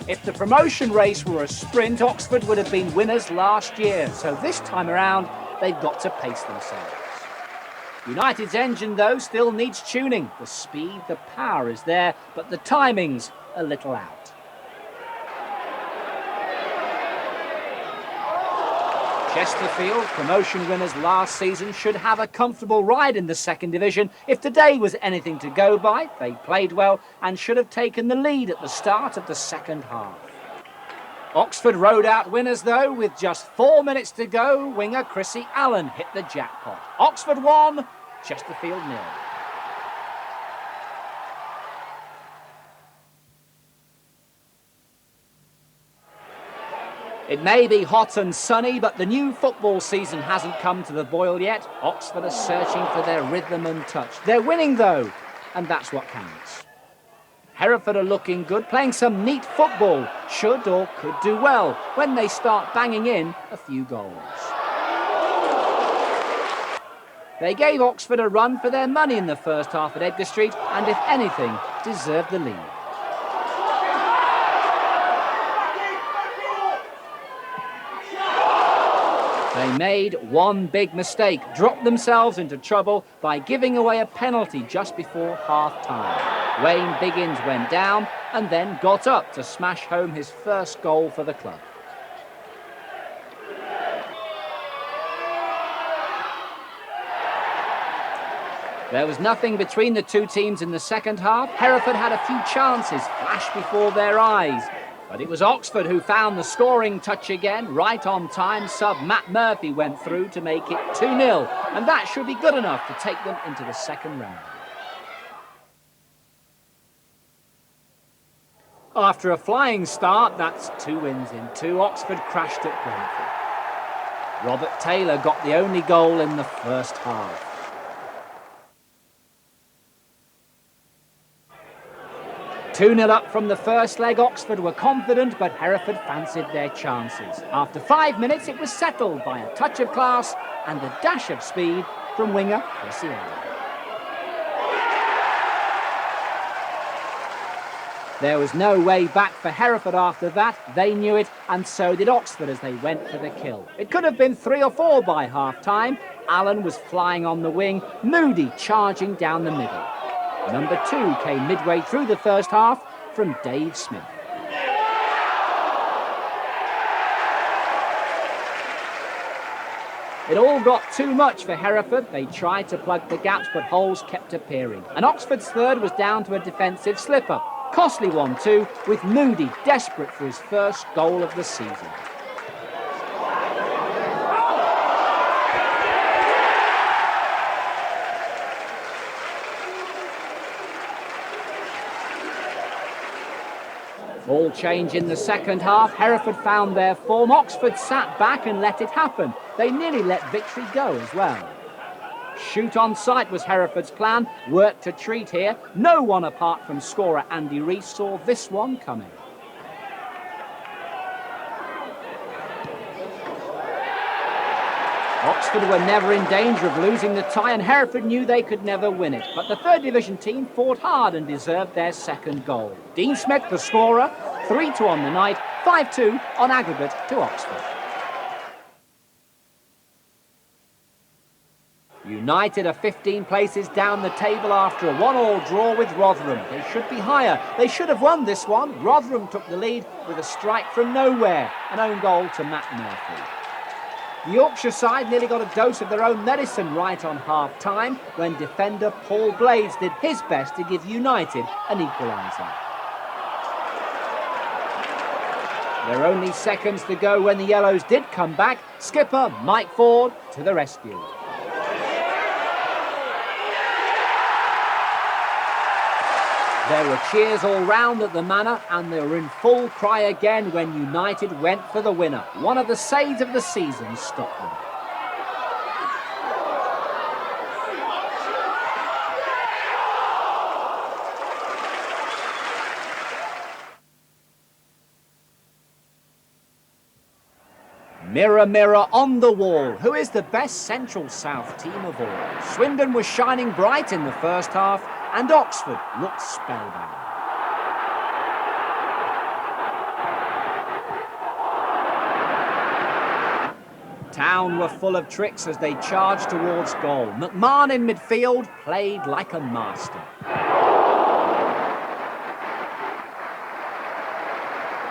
If the promotion race were a sprint, Oxford would have been winners last year, so this time around, they've got to pace themselves. United's engine, though, still needs tuning. The speed, the power is there, but the timing's a little out. Chesterfield, promotion winners last season, should have a comfortable ride in the second division. If today was anything to go by, they played well and should have taken the lead at the start of the second half. Oxford rode out winners, though. With just 4 minutes to go, winger Chrissy Allen hit the jackpot. Oxford 1, Chesterfield 0. It may be hot and sunny, but the new football season hasn't come to the boil yet. Oxford are searching for their rhythm and touch. They're winning, though, and that's what counts. Hereford are looking good, playing some neat football. Should or could do well when they start banging in a few goals. They gave Oxford a run for their money in the first half at Edgar Street, and if anything, deserved the lead. They made one big mistake, dropped themselves into trouble by giving away a penalty just before half-time. Wayne Biggins went down and then got up to smash home his first goal for the club. There was nothing between the two teams in the second half. Hereford had a few chances flash before their eyes. But it was Oxford who found the scoring touch again. Right on time, sub Matt Murphy went through to make it 2-0. And that should be good enough to take them into the second round. After a flying start, that's 2 wins in 2, Oxford crashed at Brentford. Robert Taylor got the only goal in the first half. Two-0 up from the first leg, Oxford were confident, but Hereford fancied their chances. After 5 minutes, it was settled by a touch of class and a dash of speed from winger Chrissy Allen. There was no way back for Hereford after that. They knew it, and so did Oxford as they went for the kill. It could have been 3 or 4 by half-time. Allen was flying on the wing, Moody charging down the middle. Number 2 came midway through the first half from Dave Smith. It all got too much for Hereford. They tried to plug the gaps, but holes kept appearing. And Oxford's third was down to a defensive slip-up. Costly one too, with Moody desperate for his first goal of the season. All change in the second half. Hereford found their form. Oxford sat back and let it happen. They nearly let victory go as well. Shoot on sight was Hereford's plan. Work to treat here. No one apart from scorer Andy Rees saw this one coming. Oxford were never in danger of losing the tie, and Hereford knew they could never win it. But the third division team fought hard and deserved their second goal. Dean Smith, the scorer, 3-2 on the night, 5-2 on aggregate to Oxford. United are 15 places down the table after a 1-1 draw with Rotherham. They should be higher. They should have won this one. Rotherham took the lead with a strike from nowhere, an own goal to Matt Murphy. The Yorkshire side nearly got a dose of their own medicine right on half-time when defender Paul Blades did his best to give United an equaliser. There were only seconds to go when the Yellows did come back. Skipper Mike Ford to the rescue. There were cheers all round at the Manor, and they were in full cry again when United went for the winner. One of the saves of the season stopped them. Mirror, mirror on the wall, who is the best Central South team of all? Swindon was shining bright in the first half, and Oxford looked spellbound. Town were full of tricks as they charged towards goal. McMahon in midfield played like a master.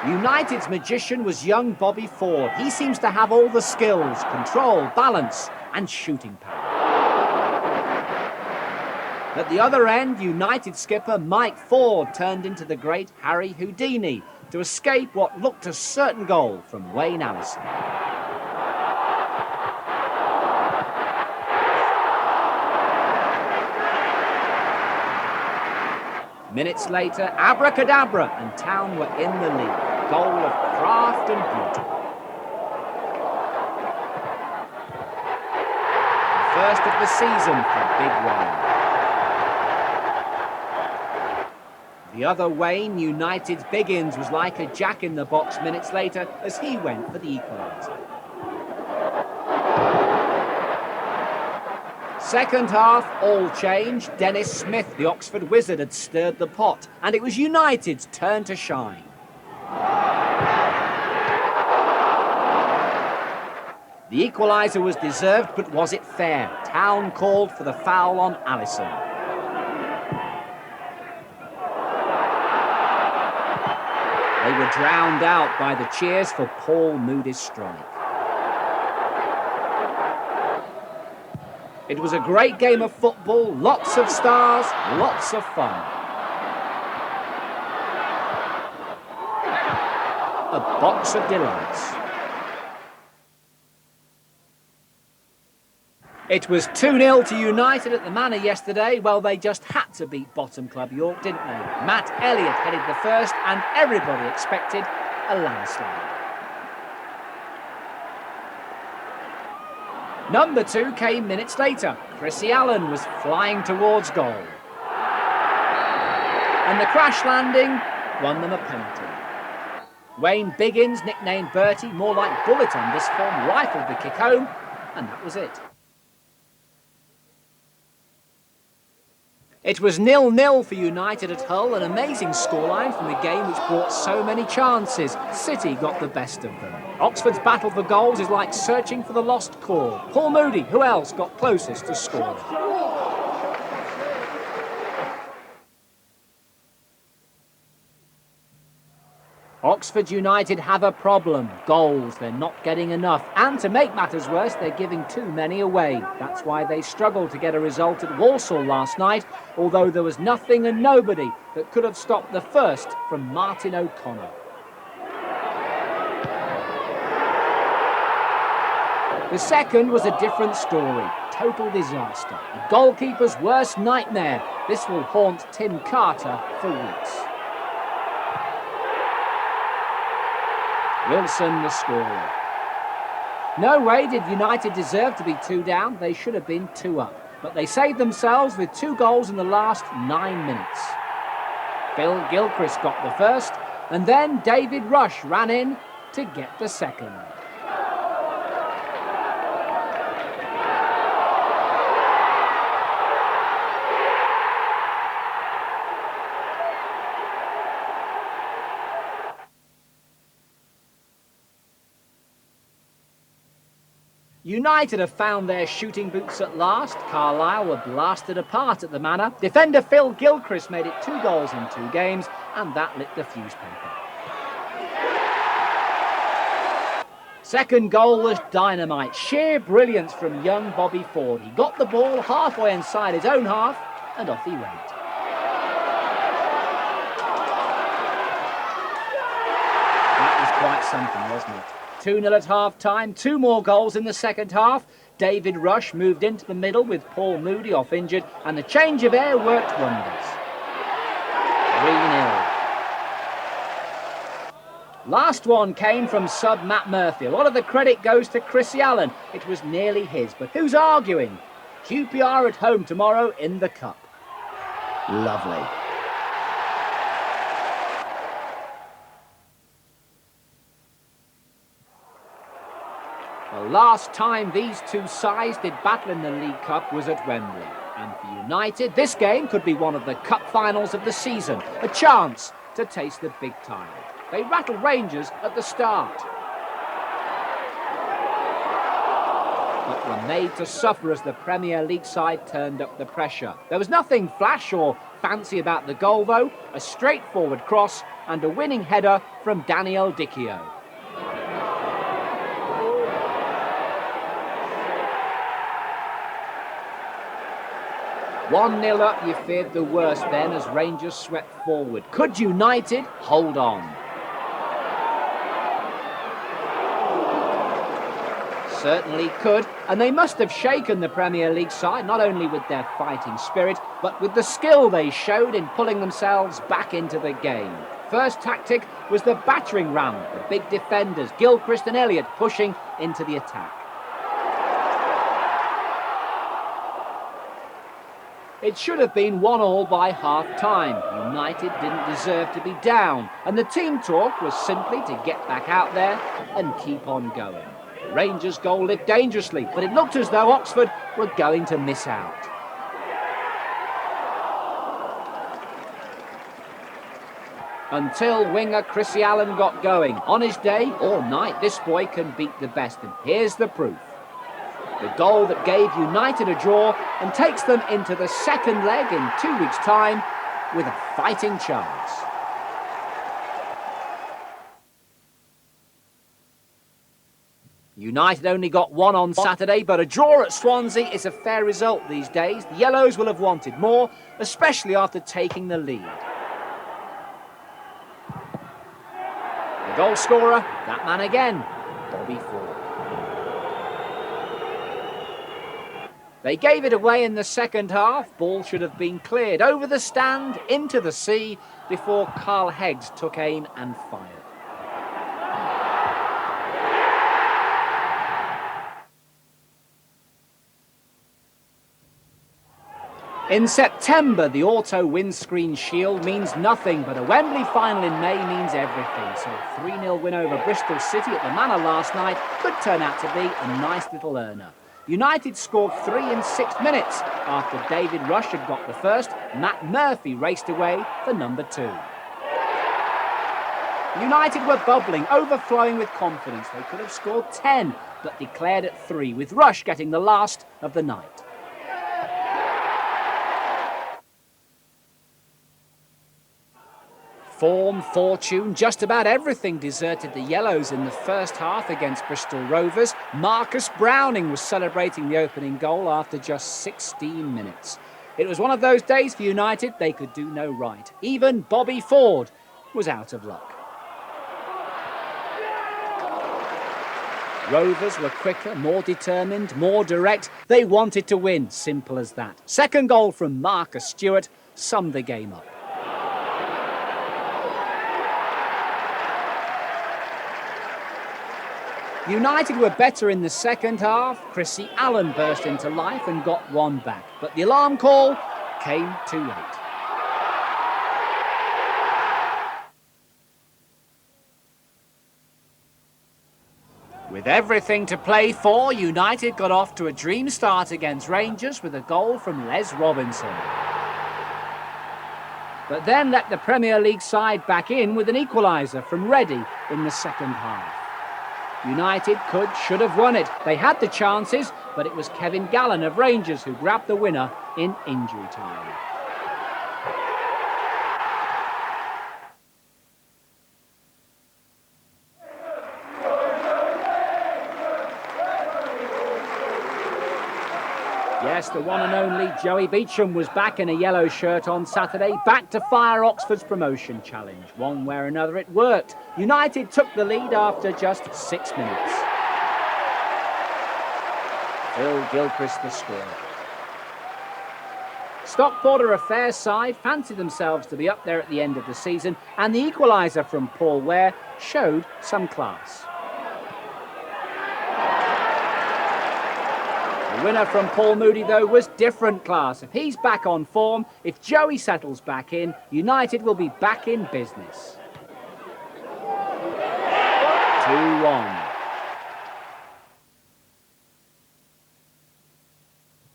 United's magician was young Bobby Ford. He seems to have all the skills, control, balance and shooting power. At the other end, United skipper Mike Ford turned into the great Harry Houdini to escape what looked a certain goal from Wayne Allison. Minutes later, abracadabra, and Town were in the lead. Goal of craft and beauty. The first of the season for Big Wayne. The other Wayne, United's Biggins, was like a jack-in-the-box minutes later as he went for the equaliser. Second half, all changed. Dennis Smith, the Oxford wizard, had stirred the pot, and it was United's turn to shine. The equaliser was deserved, but was it fair? Town called for the foul on Allison. They were drowned out by the cheers for Paul Moody's strike. It was a great game of football, lots of stars, lots of fun. A box of delights. It was 2-0 to United at the Manor yesterday. Well, they just had to beat bottom club York, didn't they? Matt Elliott headed the first and everybody expected a landslide. Number 2 came minutes later. Chrissy Allen was flying towards goal. And the crash landing won them a penalty. Wayne Biggins, nicknamed Bertie, more like Bullet on this form, rifled the kick home, and that was it. It was 0-0 for United at Hull, an amazing scoreline from a game which brought so many chances. City got the best of them. Oxford's battle for goals is like searching for the lost chord. Paul Moody, who else, got closest to scoring? Oxford United have a problem. Goals, they're not getting enough. And to make matters worse, they're giving too many away. That's why they struggled to get a result at Walsall last night, although there was nothing and nobody that could have stopped the first from Martin O'Connor. The second was a different story. Total disaster. The goalkeeper's worst nightmare. This will haunt Tim Carter for weeks. Wilson, the scorer. No way did United deserve to be 2 down. They should have been 2 up. But they saved themselves with 2 goals in the last 9 minutes. Phil Gilchrist got the first, and then David Rush ran in to get the second. United have found their shooting boots at last. Carlisle were blasted apart at the Manor. Defender Phil Gilchrist made it 2 goals in 2 games, and that lit the fuse paper. Second goal was dynamite. Sheer brilliance from young Bobby Ford. He got the ball halfway inside his own half, and off he went. That was quite something, wasn't it? 2-0 at half-time, 2 more goals in the second half. David Rush moved into the middle with Paul Moody off injured, and the change of air worked wonders. 3-0. Last one came from sub Matt Murphy. A lot of the credit goes to Chrissy Allen. It was nearly his, but who's arguing? QPR at home tomorrow in the Cup. Lovely. The last time these 2 sides did battle in the League Cup was at Wembley. And for United, this game could be one of the cup finals of the season. A chance to taste the big time. They rattled Rangers at the start. were made to suffer as the Premier League side turned up the pressure. There was nothing flash or fancy about the goal though, a straightforward cross and a winning header from Daniel Dicchio. "1-0 up, you feared the worst then as Rangers swept forward. Could United hold on?" Certainly could, and they must have shaken the Premier League side, not only with their fighting spirit, but with the skill they showed in pulling themselves back into the game. First tactic was the battering ram, the big defenders, Gilchrist and Elliott, pushing into the attack. It should have been 1-1 by half-time. United didn't deserve to be down, and the team talk was simply to get back out there and keep on going. Rangers' goal lived dangerously, but it looked as though Oxford were going to miss out. Until winger Chrissy Allen got going. On his day, all night, this boy can beat the best, and here's the proof. The goal that gave United a draw and takes them into the second leg in 2 weeks' time with a fighting chance. United only got one on Saturday, but a draw at Swansea is a fair result these days. The Yellows will have wanted more, especially after taking the lead. The goal scorer, that man again, Bobby Ford. They gave it away in the second half. Ball should have been cleared over the stand, into the sea, before Carl Heggs took aim and fired. In September, the auto windscreen shield means nothing, but a Wembley final in May means everything. So a 3-0 win over Bristol City at the Manor last night could turn out to be a nice little earner. United scored 3 in 6 minutes. After David Rush had got the first, Matt Murphy raced away for number 2. United were bubbling, overflowing with confidence. They could have scored 10, but declared at 3, with Rush getting the last of the night. Form, fortune, just about everything deserted the Yellows in the first half against Bristol Rovers. Marcus Browning was celebrating the opening goal after just 16 minutes. It was one of those days for United they could do no right. Even Bobby Ford was out of luck. Rovers were quicker, more determined, more direct. They wanted to win, simple as that. Second goal from Marcus Stewart summed the game up. United were better in the second half. Chrissy Allen burst into life and got one back. But the alarm call came too late. With everything to play for, United got off to a dream start against Rangers with a goal from Les Robinson. But then let the Premier League side back in with an equaliser from Reddy in the second half. United should have won it. They had the chances, but it was Kevin Gallen of Rangers who grabbed the winner in injury time. Yes, the one and only Joey Beecham was back in a yellow shirt on Saturday, back to fire Oxford's promotion challenge. One way or another it worked. United took the lead after just 6 minutes. Phil Gilchrist the scorer. Stockport are a fair side, fancied themselves to be up there at the end of the season, and the equaliser from Paul Ware showed some class. The winner from Paul Moody, though, was different class. If he's back on form, if Joey settles back in, United will be back in business. 2-1.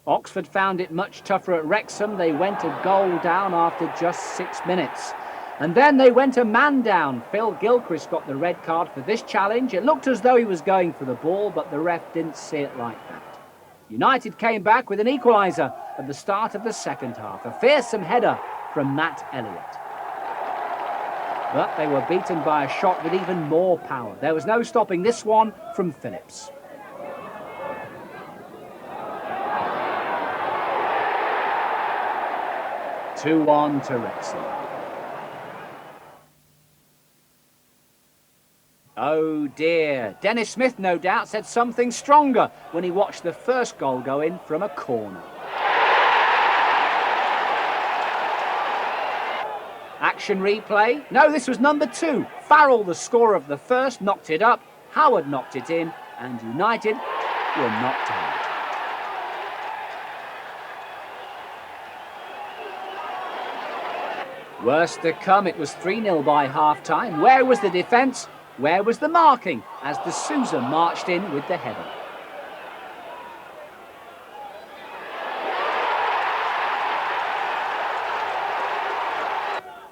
Oxford found it much tougher at Wrexham. They went a goal down after just 6 minutes. And then they went a man down. Phil Gilchrist got the red card for this challenge. It looked as though he was going for the ball, but the ref didn't see it like that. United came back with an equaliser at the start of the second half. A fearsome header from Matt Elliott. But they were beaten by a shot with even more power. There was no stopping this one from Phillips. Two-one to Wrexham. Oh dear, Dennis Smith no doubt said something stronger when he watched the first goal go in from a corner. Action replay. No, this was number 2. Farrell, the scorer of the first, knocked it up. Howard knocked it in, and United were knocked out. Worse to come, it was 3-0 by half-time. Where was the defence? Where was the marking as de Souza marched in with the header?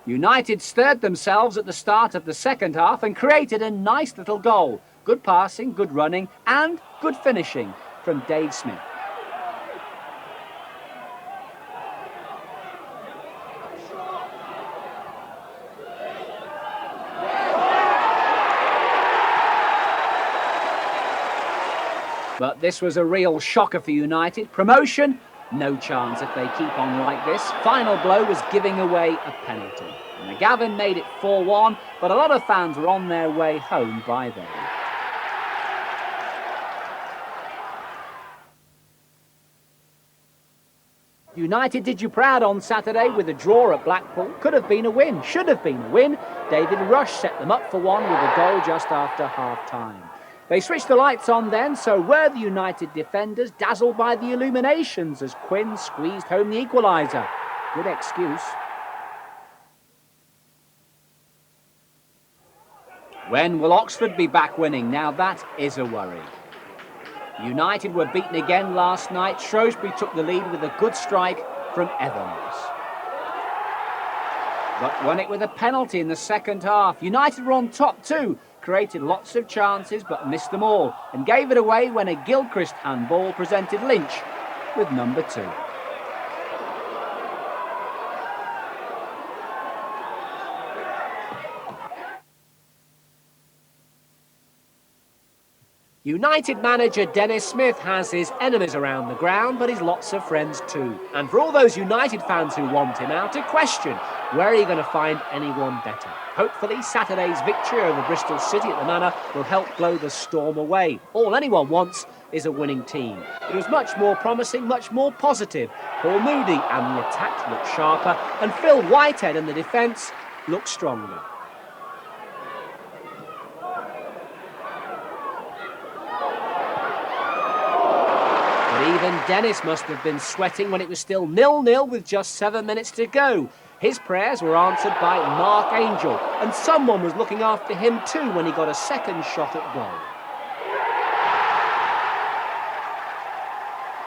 United stirred themselves at the start of the second half and created a nice little goal. Good passing, good running and good finishing from Dave Smith. But this was a real shocker for United. Promotion? No chance if they keep on like this. Final blow was giving away a penalty. And McGavin made it 4-1, but a lot of fans were on their way home by then. United did you proud on Saturday with a draw at Blackpool. Could have been a win, should have been a win. David Rush set them up for one with a goal just after half-time. They switched the lights on then, so were the United defenders dazzled by the illuminations as Quinn squeezed home the equaliser. Good excuse. When will Oxford be back winning? Now that is a worry. United were beaten again last night. Shrewsbury took the lead with a good strike from Evans. But won it with a penalty in the second half. United were on top too. Created lots of chances but missed them all and gave it away when a Gilchrist handball presented Lynch with number 2. United manager Dennis Smith has his enemies around the ground, but he's lots of friends too. And for all those United fans who want him out, a question, where are you going to find anyone better? Hopefully Saturday's victory over Bristol City at the Manor will help blow the storm away. All anyone wants is a winning team. It was much more promising, much more positive. Paul Moody and the attack looked sharper, and Phil Whitehead and the defence looked stronger. Even Dennis must have been sweating when it was still 0-0 with just 7 minutes to go. His prayers were answered by Mark Angel, and someone was looking after him too when he got a second shot at goal.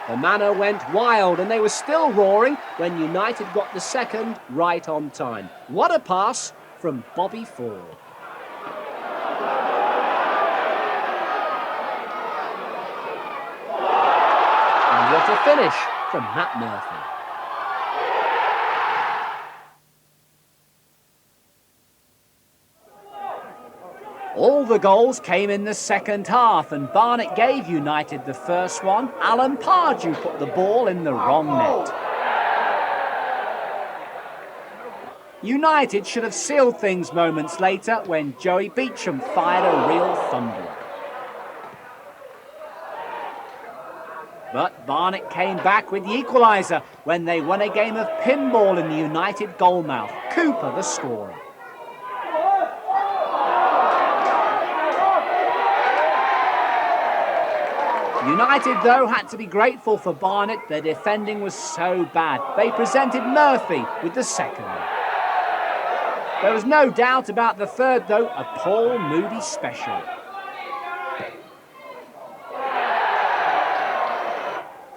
The Manor went wild and they were still roaring when United got the second right on time. What a pass from Bobby Ford. What a finish from Matt Murphy. All the goals came in the second half and Barnett gave United the first one. Alan Pardew put the ball in the wrong net. United should have sealed things moments later when Joey Beecham fired a real thunderer. But Barnett came back with the equaliser when they won a game of pinball in the United goalmouth. Cooper the scorer. United, though, had to be grateful for Barnett. Their defending was so bad. They presented Murphy with the second. There was no doubt about the third, though, a Paul Moody special.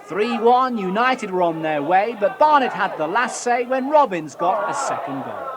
3-1, United were on their way, but Barnett had the last say when Robbins got a second goal.